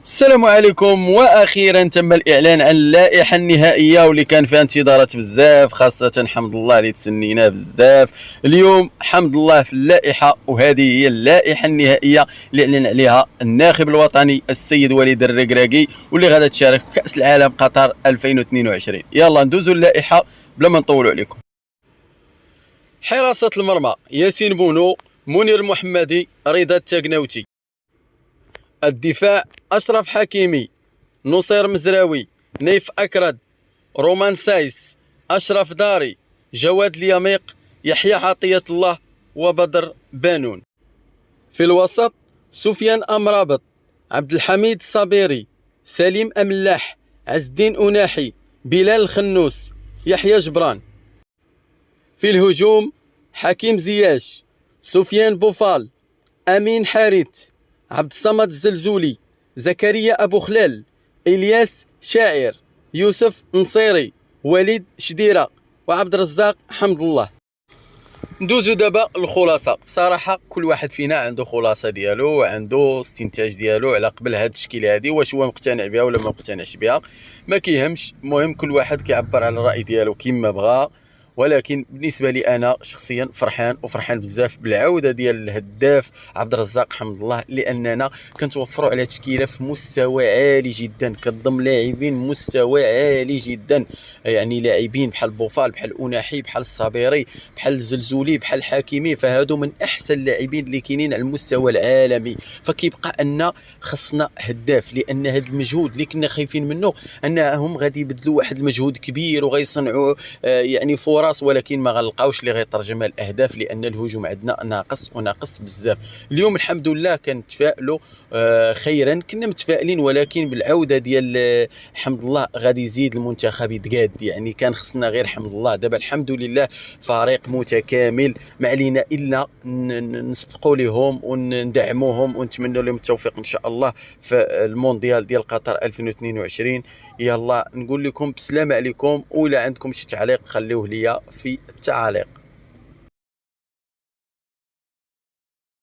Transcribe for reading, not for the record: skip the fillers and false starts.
السلام عليكم. واخيرا تم الاعلان عن اللائحه النهائيه واللي كان فيها انتظارات بزاف، خاصه حمد الله اللي تسنيناه بزاف. اليوم حمد الله في اللائحه، وهذه هي اللائحه النهائيه اللي اعلن عليها الناخب الوطني السيد وليد الركراكي، واللي غادا تشارك في كاس العالم قطر 2022. يلا ندوزوا اللائحه بلا ما نطولوا عليكم. حراسه المرمى: ياسين بونو، منير محمدي، رضا التاقناوتي. الدفاع: أشرف حكيمي، نصير مزراوي، نيف أكرد، رومان سايس، أشرف داري، جواد اليميق، يحيى عطية الله، وبدر بانون. في الوسط: سفيان أمرابط، عبد الحميد الصبيري، سليم أملاح، عز الدين أناحي، بلال الخنوس، يحيى جبران. في الهجوم: حكيم زياش، سفيان بوفال، أمين حارث، عبد الصمد الزلزولي، زكريا أبو خلال، إلياس شاعر، يوسف نصيري، وليد شديرة، وعبد الرزاق حمد الله. ندوزو دابا الخلاصه. بصراحه كل واحد فينا عنده خلاصه ديالو وعنده استنتاج ديالو على قبل هاد التشكيله هادي، واش هو مقتنع بها ولا ما مقتنعش بها، ما كيهمش. المهم كل واحد كيعبر على الراي ديالو كما بغى. ولكن بالنسبه لي انا شخصيا فرحان بزاف بالعوده ديال الهداف عبد الرزاق حمد الله، لاننا كنتوفروا على تشكيله في مستوى عالي جدا، كتضم لاعبين مستوى عالي جدا، يعني لاعبين بحال بوفال، بحال اناحي، بحال الصبيري، بحال الزلزولي، بحال الحكيمي، فهادو من احسن اللاعبين اللي كاينين على المستوى العالمي. فكيبقى ان خصنا هداف، لان هذا المجهود اللي كنا خايفين منه انهم غادي يبذلوا واحد المجهود كبير وغيصنعوا يعني فرص، ولكن ما غنلقاوش اللي غيترجمها الاهداف، لان الهجوم عندنا ناقص بزاف. اليوم الحمد لله كنتفائلوا خيرا، كنا متفائلين، ولكن بالعوده ديال حمد الله غادي يزيد المنتخب يتقاد. يعني كان خصنا غير حمد الله. دابا الحمد لله فريق متكامل، ما علينا الا نصفقوا لهم وندعموهم ونتمنى لهم التوفيق ان شاء الله في المونديال ديال قطر 2022. يلا نقول لكم بسلام عليكم، ولا عندكم شي تعليق خليوه ليا في التعاليق.